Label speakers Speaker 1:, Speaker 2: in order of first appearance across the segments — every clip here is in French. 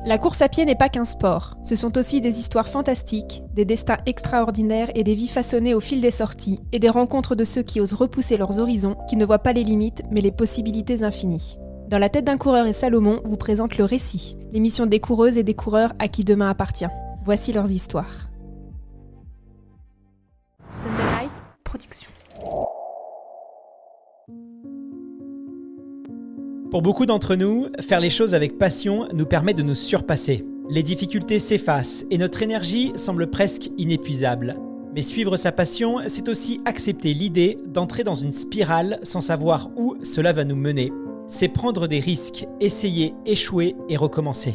Speaker 1: La course à pied n'est pas qu'un sport, ce sont aussi des histoires fantastiques, des destins extraordinaires et des vies façonnées au fil des sorties, et des rencontres de ceux qui osent repousser leurs horizons, qui ne voient pas les limites mais les possibilités infinies. Dans la tête d'un coureur et Salomon vous présente Le Récit, l'émission des coureuses et des coureurs à qui demain appartient. Voici leurs histoires. Sunday Night Production.
Speaker 2: Pour beaucoup d'entre nous, faire les choses avec passion nous permet de nous surpasser. Les difficultés s'effacent et notre énergie semble presque inépuisable. Mais suivre sa passion, c'est aussi accepter l'idée d'entrer dans une spirale sans savoir où cela va nous mener. C'est prendre des risques, essayer, échouer et recommencer.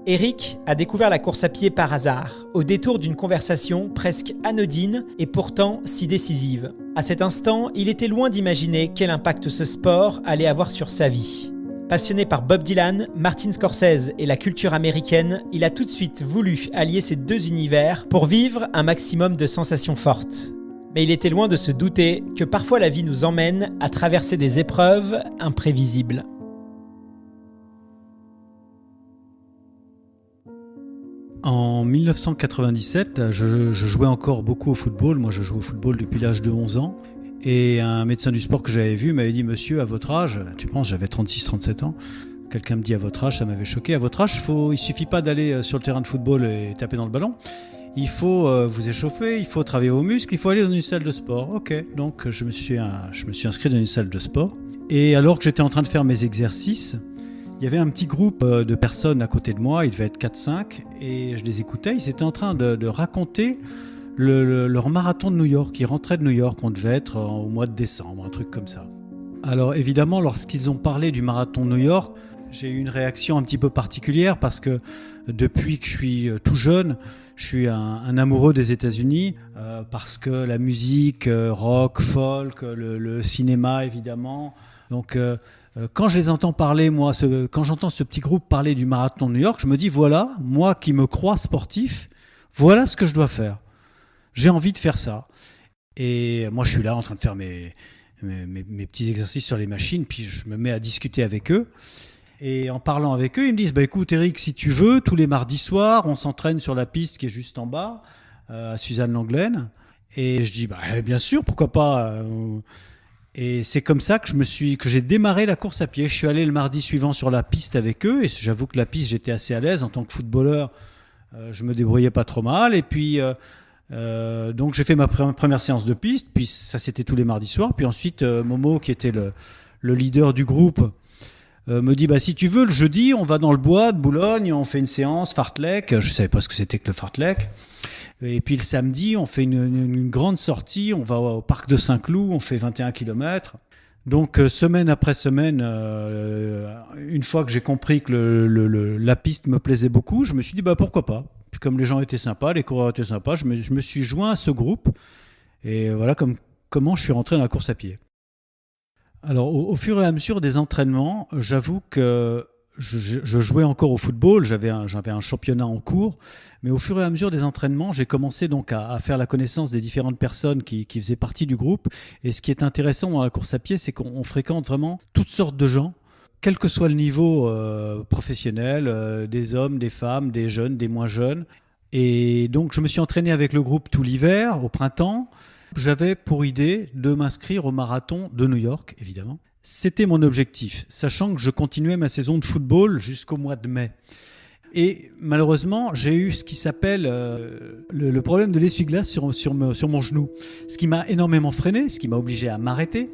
Speaker 2: Eric a découvert la course à pied par hasard, au détour d'une conversation presque anodine et pourtant si décisive. À cet instant, il était loin d'imaginer quel impact ce sport allait avoir sur sa vie. Passionné par Bob Dylan, Martin Scorsese et la culture américaine, il a tout de suite voulu allier ces deux univers pour vivre un maximum de sensations fortes. Mais il était loin de se douter que parfois la vie nous emmène à traverser des épreuves imprévisibles.
Speaker 3: En 1997, je jouais encore beaucoup au football. Moi, je joue au football depuis l'âge de 11 ans. Et un médecin du sport que j'avais vu m'avait dit « Monsieur, à votre âge, tu penses, j'avais 36-37 ans, quelqu'un me dit à votre âge, ça m'avait choqué. À votre âge, il suffit pas d'aller sur le terrain de football et taper dans le ballon. Il faut vous échauffer, il faut travailler vos muscles, il faut aller dans une salle de sport. » Ok, donc je me suis inscrit dans une salle de sport. Et alors que j'étais en train de faire mes exercices, il y avait un petit groupe de personnes à côté de moi, il devait être 4-5, et je les écoutais, ils étaient en train de raconter leur marathon de New York. Ils rentraient de New York, on devait être au mois de décembre, un truc comme ça. Alors évidemment, lorsqu'ils ont parlé du marathon de New York, j'ai eu une réaction un petit peu particulière parce que depuis que je suis tout jeune, je suis un amoureux des États-Unis parce que la musique, rock, folk, le cinéma évidemment. Donc quand je les entends parler, quand j'entends ce petit groupe parler du marathon de New York, je me dis voilà, moi qui me crois sportif, voilà ce que je dois faire. J'ai envie de faire ça. Et moi, je suis là en train de faire mes petits exercices sur les machines, puis je me mets à discuter avec eux. Et en parlant avec eux, ils me disent écoute Eric, si tu veux, tous les mardis soirs, on s'entraîne sur la piste qui est juste en bas, à Suzanne-Langlaine. Et je dis bien sûr, pourquoi pas. Et c'est comme ça que j'ai démarré la course à pied. Je suis allé le mardi suivant sur la piste avec eux, et j'avoue que la piste, j'étais assez à l'aise en tant que footballeur. Je me débrouillais pas trop mal, et puis donc j'ai fait ma première séance de piste, puis ça c'était tous les mardis soirs. Puis ensuite Momo, qui était le leader du groupe, me dit si tu veux, le jeudi on va dans le bois de Boulogne, on fait une séance fartlek. Je savais pas ce que c'était que le fartlek. Et puis le samedi on fait une grande sortie, on va au parc de Saint-Cloud, on fait 21 km. Donc semaine après semaine, une fois que j'ai compris que la piste me plaisait beaucoup, je me suis dit pourquoi pas. Puis comme les gens étaient sympas, les coureurs étaient sympas, je me suis joint à ce groupe. Et voilà comment je suis rentré dans la course à pied. Alors au fur et à mesure des entraînements, j'avoue que je jouais encore au football, j'avais un championnat en cours, mais au fur et à mesure des entraînements, j'ai commencé donc à faire la connaissance des différentes personnes qui faisaient partie du groupe. Et ce qui est intéressant dans la course à pied, c'est qu'on fréquente vraiment toutes sortes de gens, quel que soit le niveau professionnel, des hommes, des femmes, des jeunes, des moins jeunes. Et donc je me suis entraîné avec le groupe tout l'hiver, au printemps. J'avais pour idée de m'inscrire au marathon de New York, évidemment. C'était mon objectif, sachant que je continuais ma saison de football jusqu'au mois de mai. Et malheureusement, j'ai eu ce qui s'appelle le problème de l'essuie-glace sur mon genou. Ce qui m'a énormément freiné, ce qui m'a obligé à m'arrêter.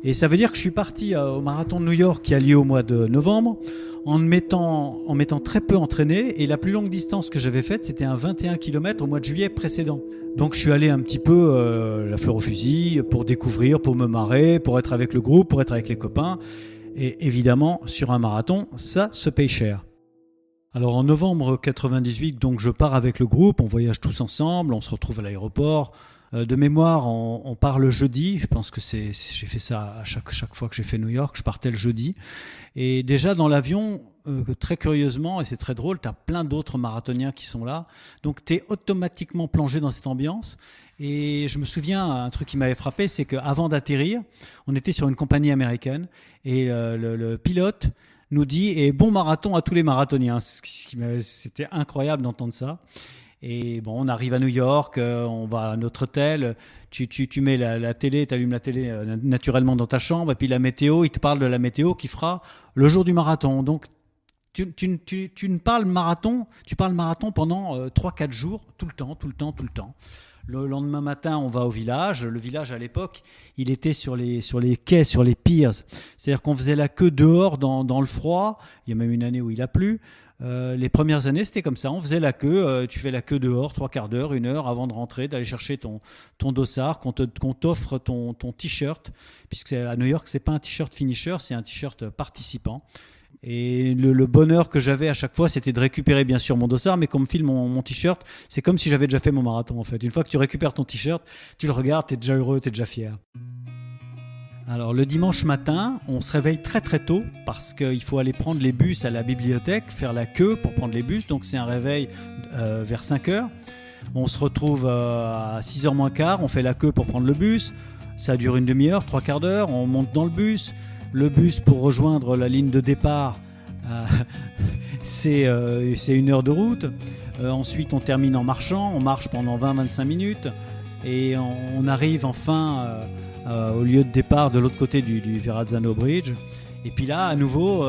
Speaker 3: Et ça veut dire que je suis parti au marathon de New York qui a lieu au mois de novembre en m'étant très peu entraîné. Et la plus longue distance que j'avais faite, c'était un 21 km au mois de juillet précédent. Donc je suis allé un petit peu la fleur au fusil pour découvrir, pour me marrer, pour être avec le groupe, pour être avec les copains. Et évidemment, sur un marathon, ça se paye cher. Alors en novembre 98, donc je pars avec le groupe, on voyage tous ensemble, on se retrouve à l'aéroport. De mémoire, on part le jeudi. Je pense que j'ai fait ça à chaque fois que j'ai fait New York. Je partais le jeudi. Et déjà dans l'avion, très curieusement, et c'est très drôle, tu as plein d'autres marathoniens qui sont là. Donc tu es automatiquement plongé dans cette ambiance. Et je me souviens, un truc qui m'avait frappé, c'est qu'avant d'atterrir, on était sur une compagnie américaine. Et le pilote nous dit et bon marathon à tous les marathoniens. C'était incroyable d'entendre ça. Et bon, on arrive à New York, on va à notre hôtel, tu mets la télé, tu allumes la télé naturellement dans ta chambre, et puis la météo, il te parle de la météo qui fera le jour du marathon. Donc tu ne parles marathon, tu parles marathon pendant 3-4 jours, tout le temps. Le lendemain matin, on va au village. Le village, à l'époque, il était sur les quais, sur les piers. C'est-à-dire qu'on faisait la queue dehors dans le froid. Il y a même une année où il a plu. Les premières années, c'était comme ça. On faisait la queue. Tu fais la queue dehors, 3/4 d'heure, 1 heure avant de rentrer, d'aller chercher ton dossard, qu'on t'offre ton t-shirt. Puisque à New York, c'est pas un t-shirt finisher, c'est un t-shirt participant. Et le bonheur que j'avais à chaque fois, c'était de récupérer bien sûr mon dossard, mais qu'on me file mon t-shirt, c'est comme si j'avais déjà fait mon marathon en fait. Une fois que tu récupères ton t-shirt, tu le regardes, tu es déjà heureux, tu es déjà fier. Alors le dimanche matin, on se réveille très très tôt parce qu'il faut aller prendre les bus à la bibliothèque, faire la queue pour prendre les bus, donc c'est un réveil vers 5h. On se retrouve à 6h moins quart, on fait la queue pour prendre le bus, ça dure une demi-heure, 3/4 d'heure, on monte dans le bus. Le bus pour rejoindre la ligne de départ, c'est 1 heure de route. Ensuite, on termine en marchant. On marche pendant 20-25 minutes. Et on arrive enfin au lieu de départ de l'autre côté du Verrazzano Bridge. Et puis là, à nouveau,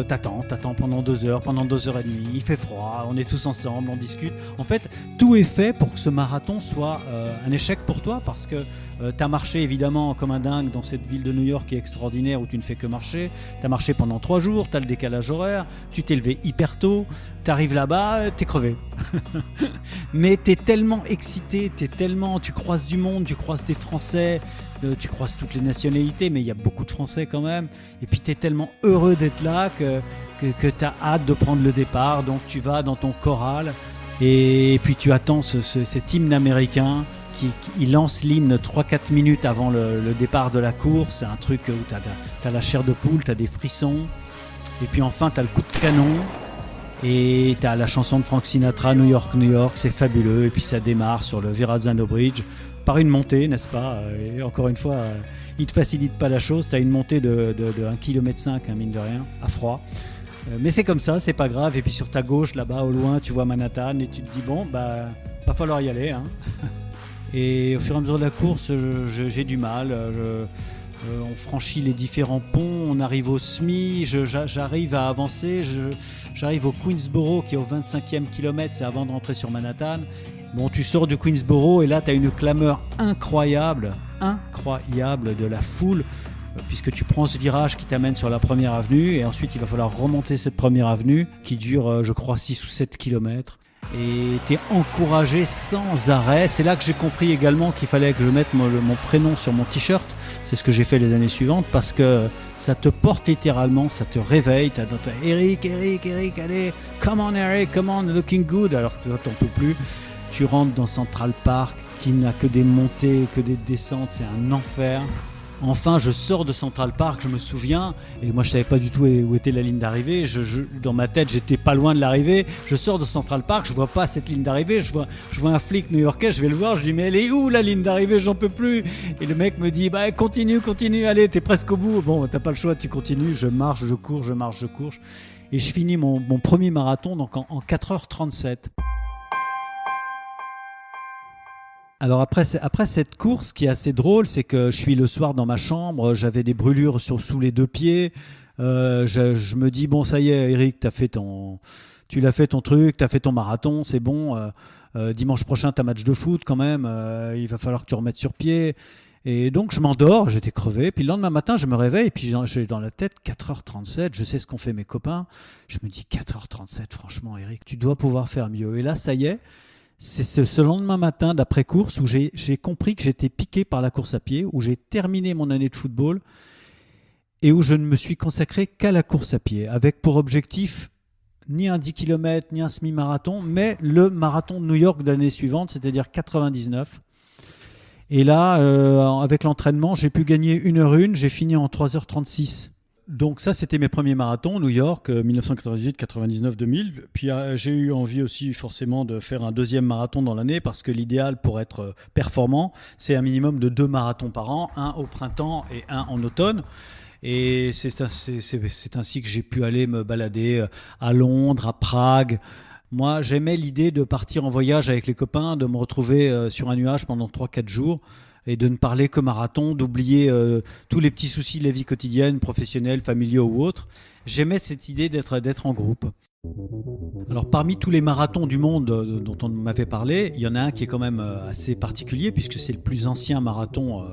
Speaker 3: t'attends pendant 2 heures, pendant 2 heures et demie. Il fait froid, on est tous ensemble, on discute. En fait, tout est fait pour que ce marathon soit un échec pour toi parce que t'as marché évidemment comme un dingue dans cette ville de New York qui est extraordinaire où tu ne fais que marcher. T'as marché pendant 3 jours, t'as le décalage horaire, tu t'es levé hyper tôt, t'arrives là-bas, t'es crevé. Mais t'es tellement excité, tu croises du monde, tu croises des Français, tu croises toutes les nationalités, mais il y a beaucoup de Français quand même. Et puis tu es tellement heureux d'être là que tu as hâte de prendre le départ. Donc tu vas dans ton choral et puis tu attends cet hymne américain il lance l'hymne 3-4 minutes avant le départ de la course. C'est un truc où tu as la chair de poule, tu as des frissons. Et puis enfin tu as le coup de canon. Et tu as la chanson de Frank Sinatra, New York, New York, c'est fabuleux. Et puis ça démarre sur le Verrazzano Bridge par une montée, n'est-ce pas ? Et encore une fois, il ne te facilite pas la chose. Tu as une montée de 1,5 km, mine de rien, à froid. Mais c'est comme ça, c'est pas grave. Et puis sur ta gauche, là-bas, au loin, tu vois Manhattan et tu te dis, bon, va falloir y aller. Hein. Et au fur et à mesure de la course, j'ai du mal. On franchit les différents ponts, on arrive au SMI, j'arrive à avancer, j'arrive au Queensboro qui est au 25e kilomètre, c'est avant de rentrer sur Manhattan. Bon, tu sors du Queensboro et là tu as une clameur incroyable de la foule puisque tu prends ce virage qui t'amène sur la première avenue et ensuite il va falloir remonter cette première avenue qui dure je crois 6 ou 7 kilomètres. Et tu es encouragé sans arrêt. C'est là que j'ai compris également qu'il fallait que je mette mon prénom sur mon t-shirt. C'est ce que j'ai fait les années suivantes parce que ça te porte littéralement, ça te réveille. Tu as Eric, allez, come on Eric, come on, looking good. Alors que toi, t'en peux plus. Tu rentres dans Central Park qui n'a que des montées, que des descentes. C'est un enfer. Enfin, je sors de Central Park, je me souviens, et moi je savais pas du tout où était la ligne d'arrivée. Dans ma tête, j'étais pas loin de l'arrivée. Je sors de Central Park, je vois pas cette ligne d'arrivée. Je vois un flic new-yorkais, je vais le voir, je lui dis mais elle est où la ligne d'arrivée, j'en peux plus. Et le mec me dit continue, allez, t'es presque au bout. Bon, t'as pas le choix, tu continues. Je marche, je cours, et je finis mon premier marathon donc en 4h37. Alors après cette course, ce qui est assez drôle, c'est que je suis le soir dans ma chambre, j'avais des brûlures sous les 2 pieds. Je me dis bon ça y est, Eric, tu l'as fait ton truc, t'as fait ton marathon, c'est bon. Dimanche prochain t'as match de foot quand même, il va falloir que tu remettes sur pied. Et donc je m'endors, j'étais crevé. Puis le lendemain matin je me réveille et puis j'ai dans la tête 4h37. Je sais ce qu'ont fait mes copains. Je me dis 4h37, franchement Eric, tu dois pouvoir faire mieux. Et là ça y est. C'est ce lendemain matin d'après-course où j'ai compris que j'étais piqué par la course à pied, où j'ai terminé mon année de football et où je ne me suis consacré qu'à la course à pied, avec pour objectif ni un 10 km, ni un semi-marathon, mais le marathon de New York de l'année suivante, c'est-à-dire 99. Et là, avec l'entraînement, j'ai pu gagner 1h01, j'ai fini en 3h36. Donc ça, c'était mes premiers marathons, New York, 1998, 99, 2000. Puis j'ai eu envie aussi forcément de faire un deuxième marathon dans l'année parce que l'idéal pour être performant, c'est un minimum de 2 marathons par an, un au printemps et un en automne. Et c'est ainsi que j'ai pu aller me balader à Londres, à Prague. Moi, j'aimais l'idée de partir en voyage avec les copains, de me retrouver sur un nuage pendant 3-4 jours et de ne parler que marathon, d'oublier tous les petits soucis de la vie quotidienne, professionnelle, familiaux ou autres. J'aimais cette idée d'être en groupe. Alors parmi tous les marathons du monde dont on m'avait parlé, il y en a un qui est quand même assez particulier puisque c'est le plus ancien marathon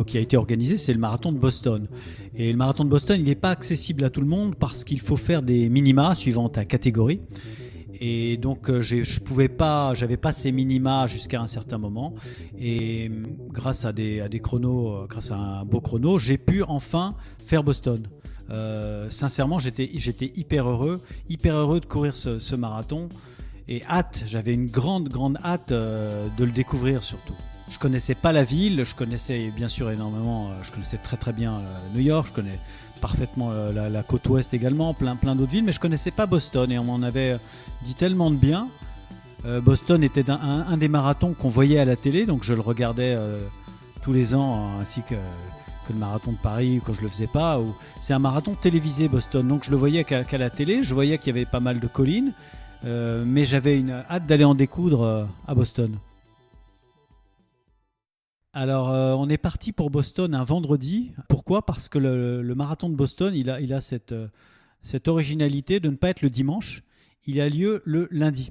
Speaker 3: qui a été organisé, c'est le marathon de Boston. Et le marathon de Boston, il n'est pas accessible à tout le monde parce qu'il faut faire des minima suivant ta catégorie. Et donc j'avais pas ces minima jusqu'à un certain moment. Et grâce à des chronos, grâce à un beau chrono, j'ai pu enfin faire Boston. Sincèrement, j'étais hyper heureux de courir ce marathon et j'avais une grande hâte de le découvrir surtout. Je connaissais pas la ville, je connaissais bien sûr énormément, je connaissais très bien New York, je connais parfaitement la côte ouest également, plein d'autres villes, mais je connaissais pas Boston et on m'en avait dit tellement de bien. Boston était un des marathons qu'on voyait à la télé, donc je le regardais tous les ans ainsi que le marathon de Paris quand je le faisais pas. C'est un marathon télévisé Boston, donc je le voyais qu'à la télé, je voyais qu'il y avait pas mal de collines, mais j'avais une hâte d'aller en découdre à Boston. Alors on est parti pour Boston un vendredi. Pourquoi ? Parce que le marathon de Boston, il a cette originalité de ne pas être le dimanche, il a lieu le lundi.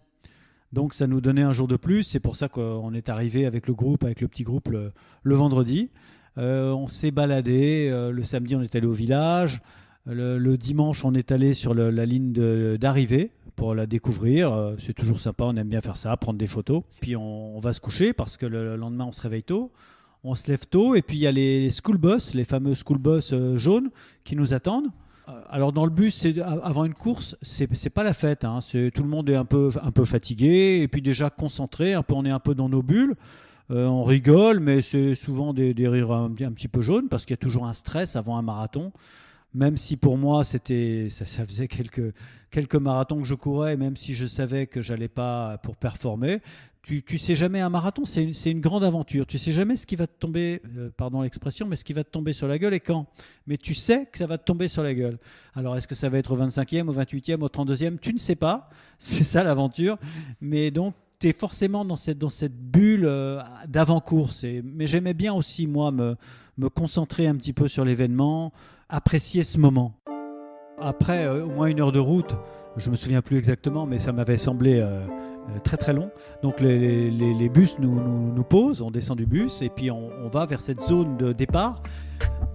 Speaker 3: Donc ça nous donnait un jour de plus, c'est pour ça qu'on est arrivé avec le petit groupe le vendredi. On s'est baladé, le samedi on est allé au village, le dimanche on est allé sur la ligne d'arrivée pour la découvrir, c'est toujours sympa, on aime bien faire ça, prendre des photos. Puis on va se coucher parce que le lendemain on se réveille tôt, on se lève tôt et puis il y a les school bus, les fameux school bus jaunes qui nous attendent. Alors dans le bus, avant une course, c'est pas la fête, hein, tout le monde est un peu fatigué et puis déjà concentré, on est un peu dans nos bulles. On rigole, mais c'est souvent des rires un petit peu jaunes parce qu'il y a toujours un stress avant un marathon. Même si pour moi, ça faisait quelques marathons que je courais, même si je savais que j'allais pas pour performer. Tu sais jamais un marathon, c'est une grande aventure. Tu sais jamais ce qui va te tomber, pardon l'expression, mais ce qui va te tomber sur la gueule et quand. Mais tu sais que ça va te tomber sur la gueule. Alors est-ce que ça va être au 25e, au 28e, au 32e ? Tu ne sais pas. C'est ça l'aventure. Mais donc, tu es forcément dans cette bulle d'avant-course. Mais j'aimais bien aussi, moi, me concentrer un petit peu sur l'événement, apprécier ce moment. Après au moins 1 heure de route, je ne me souviens plus exactement, mais ça m'avait semblé très long. Donc les bus nous posent, on descend du bus et puis on va vers cette zone de départ.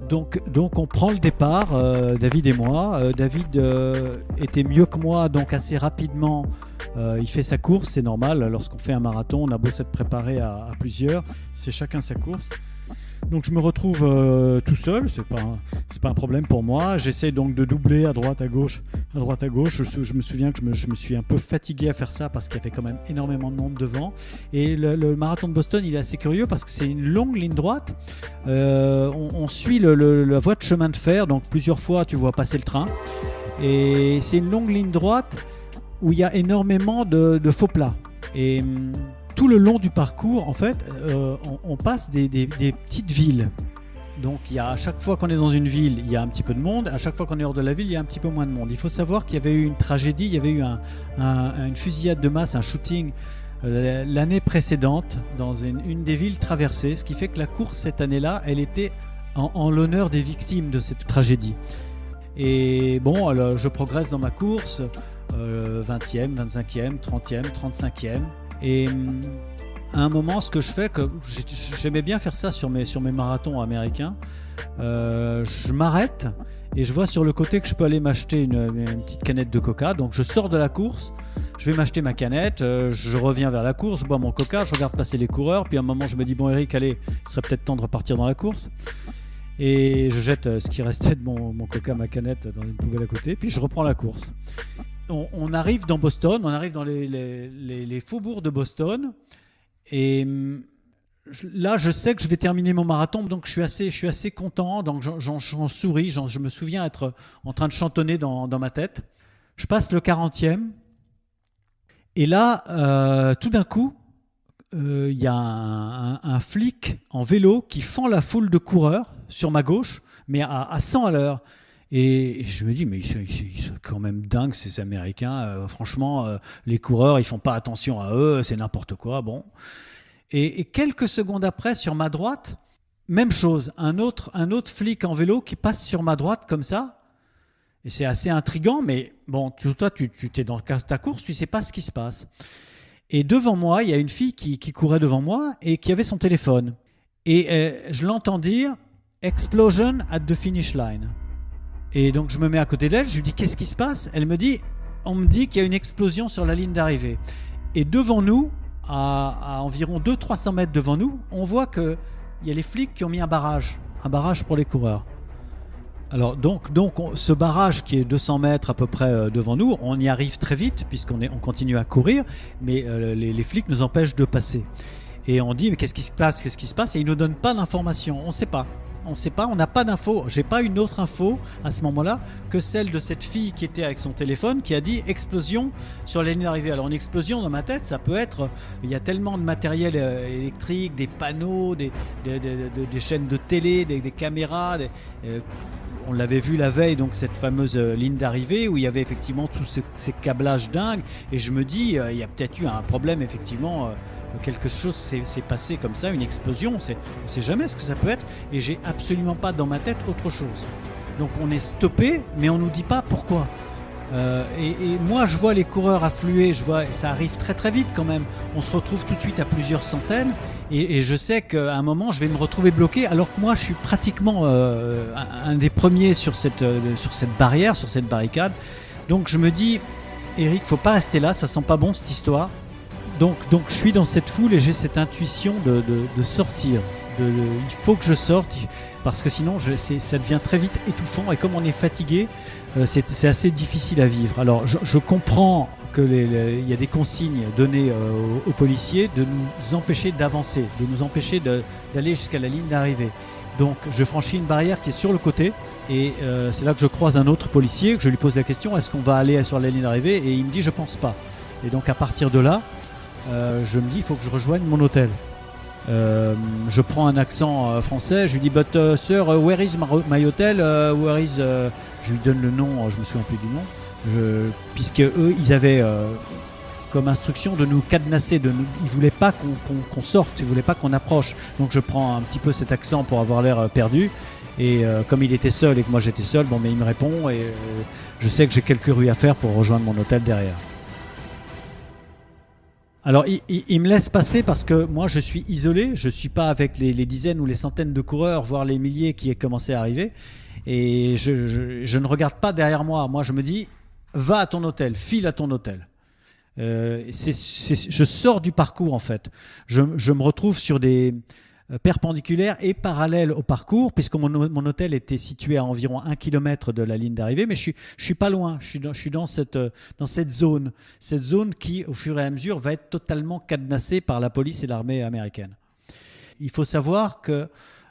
Speaker 3: Donc on prend le départ, David et moi. David était mieux que moi, donc assez rapidement il fait sa course, c'est normal. Lorsqu'on fait un marathon, on a beau s'être préparé à plusieurs, c'est chacun sa course. Donc je me retrouve tout seul, c'est pas un problème pour moi. J'essaie donc de doubler à droite à gauche. Je me souviens que je me suis un peu fatigué à faire ça parce qu'il y avait quand même énormément de monde devant. Et le marathon de Boston, il est assez curieux parce que c'est une longue ligne droite. On suit la voie de chemin de fer, donc plusieurs fois tu vois passer le train. Et c'est une longue ligne droite où il y a énormément de faux plats. Et tout le long du parcours, en fait, on passe des petites villes. Donc, à chaque fois qu'on est dans une ville, il y a un petit peu de monde. À chaque fois qu'on est hors de la ville, il y a un petit peu moins de monde. Il faut savoir qu'il y avait eu une tragédie, il y avait eu une fusillade de masse, un shooting l'année précédente dans une des villes traversées. Ce qui fait que la course cette année-là, elle était en l'honneur des victimes de cette tragédie. Et bon, alors, je progresse dans ma course, 20e, 25e, 30e, 35e. Et à un moment, ce que je fais, que j'aimais bien faire ça sur mes marathons américains, je m'arrête et je vois sur le côté que je peux aller m'acheter une petite canette de coca. Donc je sors de la course, je vais m'acheter ma canette, je reviens vers la course, je bois mon coca, je regarde passer les coureurs, puis à un moment je me dis bon Eric, allez, il serait peut-être temps de repartir dans la course. Et je jette ce qui restait de mon coca, ma canette, dans une poubelle à côté, puis je reprends la course. On arrive dans Boston, on arrive dans les faubourgs de Boston et là je sais que je vais terminer mon marathon, donc je suis assez content, donc j'en souris, je me souviens être en train de chantonner dans ma tête. Je passe le 40e et là tout d'un coup il y a un flic en vélo qui fend la foule de coureurs sur ma gauche, mais à 100 à l'heure. Et je me dis, mais ils sont quand même dingues ces Américains. Franchement, les coureurs, ils font pas attention à eux, c'est n'importe quoi. Bon. Et quelques secondes après, sur ma droite, même chose, un autre flic en vélo qui passe sur ma droite comme ça. Et c'est assez intriguant, mais bon, toi, tu es dans ta course, tu sais pas ce qui se passe. Et devant moi, il y a une fille qui courait devant moi et qui avait son téléphone. Et je l'entends dire « Explosion at the finish line ». Et donc je me mets à côté d'elle, je lui dis « Qu'est-ce qui se passe ?» Elle me dit « On me dit qu'il y a une explosion sur la ligne d'arrivée ». Et devant nous, à environ 200-300 mètres devant nous, on voit qu'il y a les flics qui ont mis un barrage pour les coureurs. Alors donc ce barrage qui est 200 mètres à peu près devant nous, on y arrive très vite puisqu'on continue à courir, mais les flics nous empêchent de passer. Et on dit mais qu'est-ce qui se passe? Et ils ne nous donnent pas d'informations, on ne sait pas, on n'a pas d'infos. J'ai pas une autre info à ce moment-là que celle de cette fille qui était avec son téléphone qui a dit explosion sur la ligne d'arrivée. Alors une explosion dans ma tête, ça peut être, il y a tellement de matériel électrique, des panneaux, des chaînes de télé, des caméras, on l'avait vu la veille, donc cette fameuse ligne d'arrivée où il y avait effectivement tous ces câblages dingues. Et je me dis, il y a peut-être eu un problème, effectivement, quelque chose s'est passé comme ça, une explosion. On ne sait jamais ce que ça peut être. Et j'ai absolument pas dans ma tête autre chose. Donc on est stoppé, mais on nous dit pas pourquoi. Et moi, je vois les coureurs affluer. Ça arrive très très vite quand même. On se retrouve tout de suite à plusieurs centaines. Et je sais qu'à un moment, je vais me retrouver bloqué, alors que moi, je suis pratiquement un des premiers sur cette barrière, sur cette barricade. Donc je me dis, Eric, faut pas rester là, ça sent pas bon cette histoire. Donc je suis dans cette foule et j'ai cette intuition de sortir. Il faut que je sorte, parce que sinon, ça devient très vite étouffant. Et comme on est fatigué, c'est assez difficile à vivre. Alors je comprends qu'il y a des consignes données aux policiers de nous empêcher d'avancer, de nous empêcher d'aller jusqu'à la ligne d'arrivée. Donc je franchis une barrière qui est sur le côté et c'est là que je croise un autre policier, que je lui pose la question, est-ce qu'on va aller sur la ligne d'arrivée? Et il me dit je pense pas. Et donc à partir de là, je me dis il faut que je rejoigne mon hôtel. Je prends un accent français, je lui dis but sir, where is my hotel, where is je lui donne le nom, je me souviens plus du nom. Puisque eux, ils avaient comme instruction de nous cadenasser, ils voulaient pas qu'on sorte, ils voulaient pas qu'on approche. Donc je prends un petit peu cet accent pour avoir l'air perdu. Et comme il était seul et que moi j'étais seul, mais il me répond et je sais que j'ai quelques rues à faire pour rejoindre mon hôtel derrière. Alors il me laisse passer parce que moi je suis isolé, je suis pas avec les dizaines ou les centaines de coureurs, voire les milliers qui commencé à arriver. Et je ne regarde pas derrière moi. Moi je me dis va à ton hôtel, file à ton hôtel. Je sors du parcours en fait. Je me retrouve sur des perpendiculaires et parallèles au parcours, puisque mon hôtel était situé à environ 1 km de la ligne d'arrivée, mais je suis pas loin. Je suis dans cette zone qui, au fur et à mesure, va être totalement cadenassée par la police et l'armée américaine. Il faut savoir que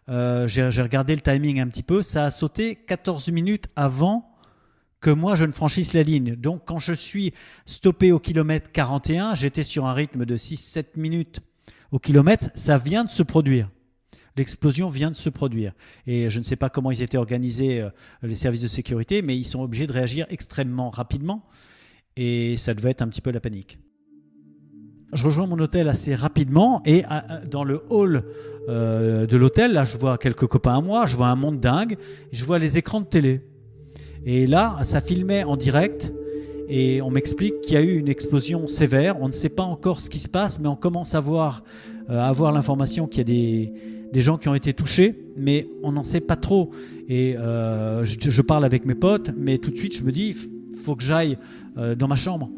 Speaker 3: j'ai regardé le timing un petit peu, ça a sauté 14 minutes avant que moi je ne franchisse la ligne. Donc quand je suis stoppé au kilomètre 41, j'étais sur un rythme de 6-7 minutes au kilomètre, ça vient de se produire. L'explosion vient de se produire. Et je ne sais pas comment ils étaient organisés, les services de sécurité, mais ils sont obligés de réagir extrêmement rapidement. Et ça devait être un petit peu la panique. Je rejoins mon hôtel assez rapidement et dans le hall de l'hôtel, là je vois quelques copains à moi, je vois un monde dingue, je vois les écrans de télé. Et là, ça filmait en direct et on m'explique qu'il y a eu une explosion sévère. On ne sait pas encore ce qui se passe, mais on commence à avoir l'information qu'il y a des gens qui ont été touchés, mais on n'en sait pas trop. Et je parle avec mes potes, mais tout de suite je me dis, il faut que j'aille dans ma chambre.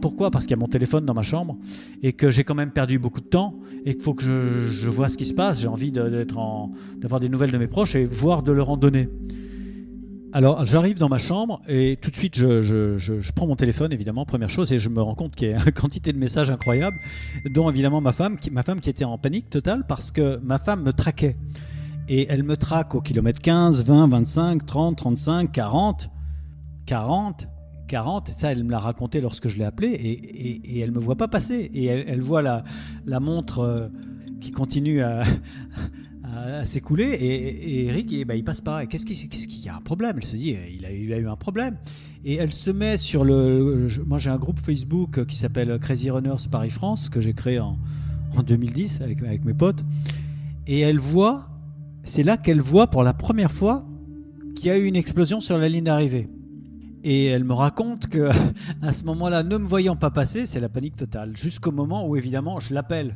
Speaker 3: Pourquoi ? Parce qu'il y a mon téléphone dans ma chambre et que j'ai quand même perdu beaucoup de temps et qu'il faut que je vois ce qui se passe. J'ai envie d'avoir des nouvelles de mes proches et voire de leur en donner. Alors j'arrive dans ma chambre et tout de suite je prends mon téléphone évidemment, première chose, et je me rends compte qu'il y a une quantité de messages incroyables, dont évidemment ma femme qui était en panique totale parce que ma femme me traquait. Et elle me traque au kilomètre 15, 20, 25, 30, 35, 40, 40, et ça elle me l'a raconté lorsque je l'ai appelée, et elle me voit pas passer, et elle voit la montre qui continue à s'écouler, et Eric il passe pas, et qu'est-ce qu'il y a un problème, elle se dit il a eu un problème, et elle se met sur moi j'ai un groupe Facebook qui s'appelle Crazy Runners Paris-France que j'ai créé en 2010 avec mes potes, et c'est là qu'elle voit pour la première fois qu'il y a eu une explosion sur la ligne d'arrivée. Et elle me raconte que à ce moment-là, ne me voyant pas passer, c'est la panique totale. Jusqu'au moment où évidemment je l'appelle.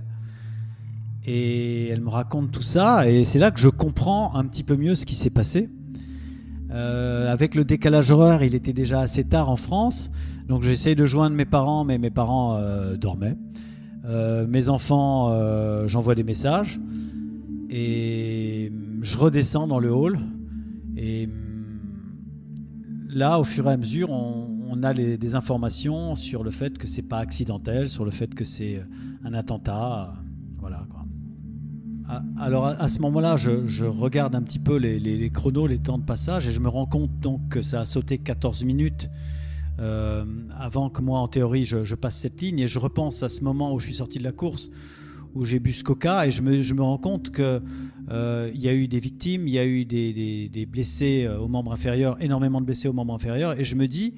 Speaker 3: Et elle me raconte tout ça, et c'est là que je comprends un petit peu mieux ce qui s'est passé. Avec le décalage horaire, il était déjà assez tard en France, donc j'essaye de joindre mes parents, mais mes parents dormaient. Mes enfants, j'envoie des messages, et je redescends dans le hall. Et là, au fur et à mesure, on a des informations sur le fait que c'est pas accidentel, sur le fait que c'est un attentat. Voilà, quoi. Alors à ce moment-là, je regarde un petit peu les chronos, les temps de passage, et je me rends compte donc que ça a sauté 14 minutes avant que moi, en théorie, je passe cette ligne. Et je repense à ce moment où je suis sorti de la course, où j'ai bu ce coca, et je me rends compte que il y a eu des victimes, il y a eu des blessés aux membres inférieurs, énormément de blessés aux membres inférieurs, et je me dis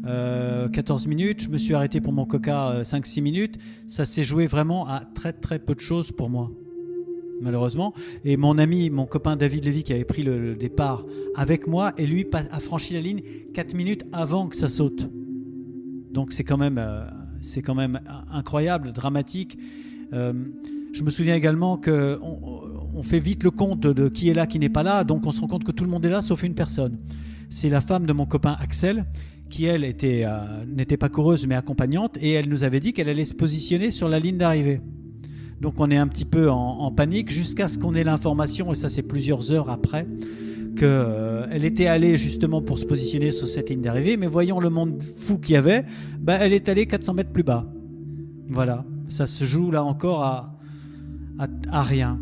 Speaker 3: 14 minutes, je me suis arrêté pour mon coca 5-6 minutes, ça s'est joué vraiment à très très peu de choses pour moi, malheureusement. Et mon copain David Lévy, qui avait pris le départ avec moi, et lui a franchi la ligne 4 minutes avant que ça saute. Donc c'est quand même incroyable, dramatique. Je me souviens également qu'on fait vite le compte de qui est là, qui n'est pas là, donc on se rend compte que tout le monde est là sauf une personne. C'est la femme de mon copain Axel, qui elle n'était pas coureuse mais accompagnante, et elle nous avait dit qu'elle allait se positionner sur la ligne d'arrivée. Donc on est un petit peu en panique jusqu'à ce qu'on ait l'information, et ça c'est plusieurs heures après, qu'elle était allée justement pour se positionner sur cette ligne d'arrivée, mais voyant le monde fou qu'il y avait, elle est allée 400 mètres plus bas. Voilà. Ça se joue là encore à rien.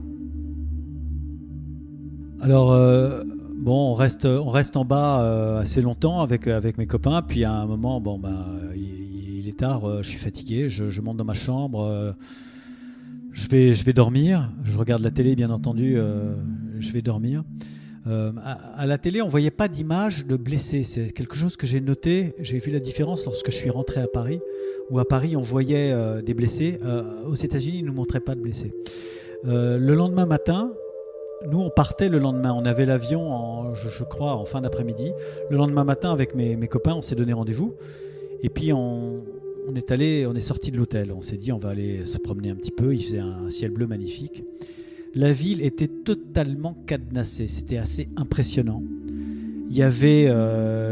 Speaker 3: Alors on reste en bas assez longtemps avec mes copains, puis à un moment il est tard, je suis fatigué, je monte dans ma chambre, je vais dormir, je regarde la télé bien entendu, je vais dormir. À la télé, on ne voyait pas d'image de blessés. C'est quelque chose que j'ai noté. J'ai vu la différence lorsque je suis rentré à Paris, où à Paris, on voyait des blessés. Aux États-Unis, ils ne nous montraient pas de blessés. Le lendemain matin, nous, on partait le lendemain. On avait l'avion, je crois, en fin d'après-midi. Le lendemain matin, avec mes copains, on s'est donné rendez-vous. Et puis, on est sorti de l'hôtel. On s'est dit, on va aller se promener un petit peu. Il faisait un ciel bleu magnifique. La ville était totalement cadenassée, c'était assez impressionnant. Il y avait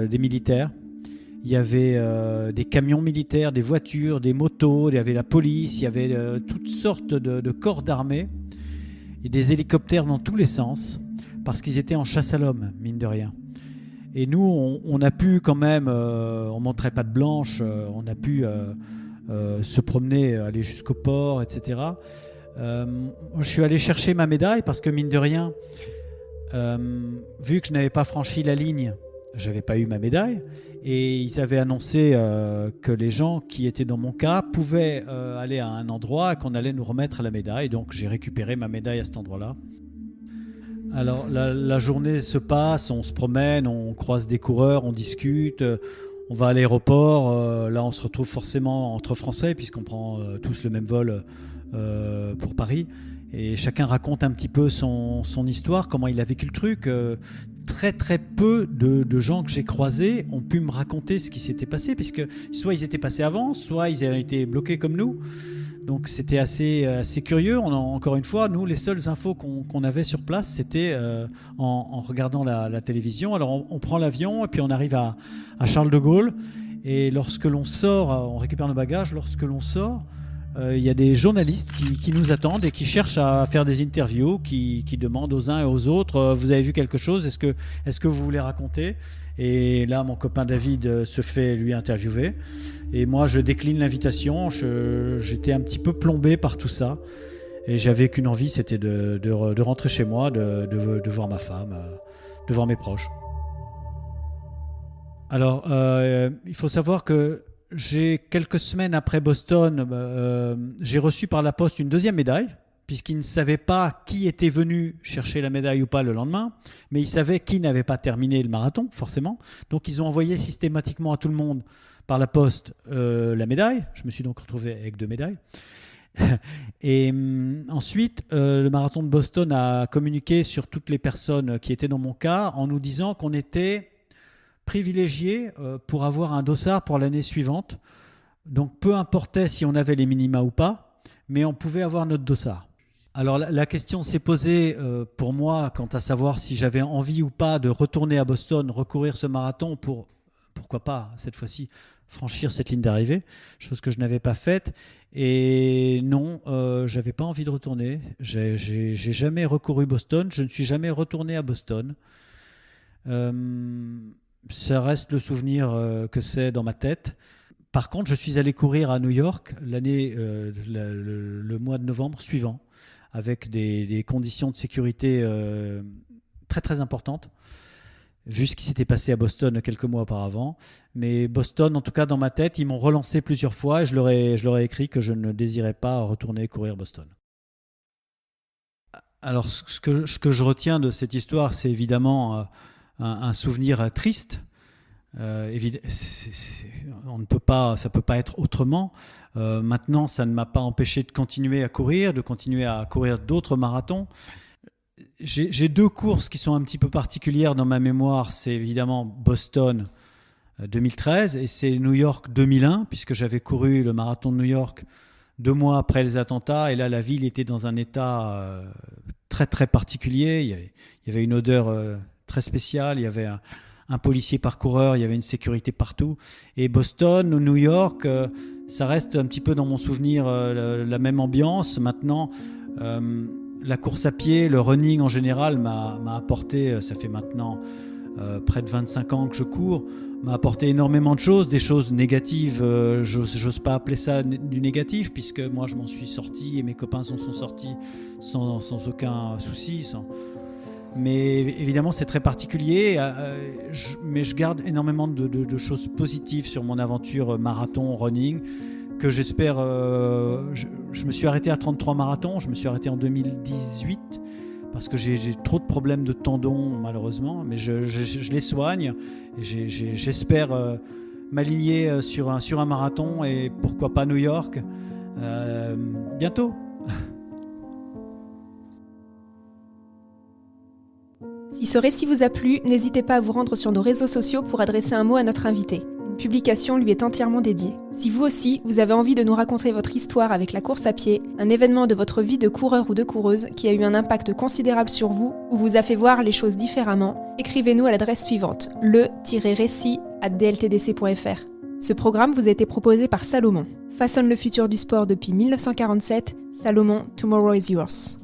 Speaker 3: des militaires, il y avait des camions militaires, des voitures, des motos, il y avait la police, il y avait toutes sortes de corps d'armée et des hélicoptères dans tous les sens, parce qu'ils étaient en chasse à l'homme, mine de rien. Et nous, on a pu quand même, on ne montrait pas de blanche, on a pu se promener, aller jusqu'au port, etc. Je suis allé chercher ma médaille parce que mine de rien, vu que je n'avais pas franchi la ligne, je n'avais pas eu ma médaille, et ils avaient annoncé que les gens qui étaient dans mon cas pouvaient aller à un endroit et qu'on allait nous remettre la médaille. Donc j'ai récupéré ma médaille à cet endroit-là. Alors la journée se passe, on se promène, on croise des coureurs, on discute, on va à l'aéroport. Là on se retrouve forcément entre Français puisqu'on prend tous le même vol pour Paris, et chacun raconte un petit peu son histoire, comment il a vécu le truc. Très très peu de gens que j'ai croisés ont pu me raconter ce qui s'était passé, puisque soit ils étaient passés avant, soit ils avaient été bloqués comme nous. Donc c'était assez curieux. Encore une fois, nous, les seules infos qu'on avait sur place, c'était en regardant la télévision. Alors on prend l'avion et puis on arrive à Charles de Gaulle, et lorsque l'on sort, on récupère nos bagages. Lorsque l'on sort, il y a des journalistes qui nous attendent et qui cherchent à faire des interviews, qui demandent aux uns et aux autres vous avez vu quelque chose, est-ce que vous voulez raconter? Et là mon copain David se fait lui interviewer, et moi je décline l'invitation. J'étais un petit peu plombé par tout ça, et j'avais qu'une envie, c'était de rentrer chez moi, de voir ma femme, de voir mes proches. Alors, il faut savoir que quelques semaines après Boston, j'ai reçu par la poste une deuxième médaille, puisqu'ils ne savaient pas qui était venu chercher la médaille ou pas le lendemain, mais ils savaient qui n'avait pas terminé le marathon, forcément. Donc, ils ont envoyé systématiquement à tout le monde par la poste la médaille. Je me suis donc retrouvé avec 2 médailles. Et ensuite, le marathon de Boston a communiqué sur toutes les personnes qui étaient dans mon cas en nous disant qu'on était privilégiés pour avoir un dossard pour l'année suivante. Donc, peu importait si on avait les minima ou pas, mais on pouvait avoir notre dossard. Alors, la question s'est posée pour moi quant à savoir si j'avais envie ou pas de retourner à Boston, recourir ce marathon pour, pourquoi pas, cette fois-ci, franchir cette ligne d'arrivée, chose que je n'avais pas faite. Et non, j'avais pas envie de retourner. J'ai jamais recouru Boston, je ne suis jamais retourné à Boston. Ça reste le souvenir que c'est dans ma tête. Par contre, je suis allé courir à New York le mois de novembre suivant, avec des conditions de sécurité très très importantes, vu ce qui s'était passé à Boston quelques mois auparavant. Mais Boston, en tout cas dans ma tête, ils m'ont relancé plusieurs fois et je leur ai écrit que je ne désirais pas retourner courir Boston. Alors, ce que je retiens de cette histoire, c'est évidemment un souvenir triste. On ne peut pas, ça ne peut pas être autrement. Maintenant, ça ne m'a pas empêché de continuer à courir d'autres marathons. J'ai 2 courses qui sont un petit peu particulières dans ma mémoire. C'est évidemment Boston 2013 et c'est New York 2001, puisque j'avais couru le marathon de New York 2 mois après les attentats. Et là, la ville était dans un état très très particulier. Il y avait une odeur très spéciale. Il y avait un policier par coureur, il y avait une sécurité partout. Et Boston ou New York, ça reste un petit peu dans mon souvenir la même ambiance. Maintenant, la course à pied, le running en général m'a apporté, ça fait maintenant près de 25 ans que je cours, m'a apporté énormément de choses, des choses négatives. J'ose pas appeler ça du négatif, puisque moi je m'en suis sorti et mes copains s'en sont sortis sans aucun souci. Mais évidemment, c'est très particulier, mais je garde énormément de choses positives sur mon aventure marathon, running, que j'espère... je me suis arrêté à 33 marathons, je me suis arrêté en 2018, parce que j'ai trop de problèmes de tendons, malheureusement, mais je les soigne, et j'espère m'aligner sur un marathon, et pourquoi pas New York, bientôt.
Speaker 1: Si ce récit vous a plu, n'hésitez pas à vous rendre sur nos réseaux sociaux pour adresser un mot à notre invité. Une publication lui est entièrement dédiée. Si vous aussi, vous avez envie de nous raconter votre histoire avec la course à pied, un événement de votre vie de coureur ou de coureuse qui a eu un impact considérable sur vous ou vous a fait voir les choses différemment, écrivez-nous à l'adresse suivante, le-récit@dltdc.fr. Ce programme vous a été proposé par Salomon. Façonne le futur du sport depuis 1947, Salomon, Tomorrow is yours.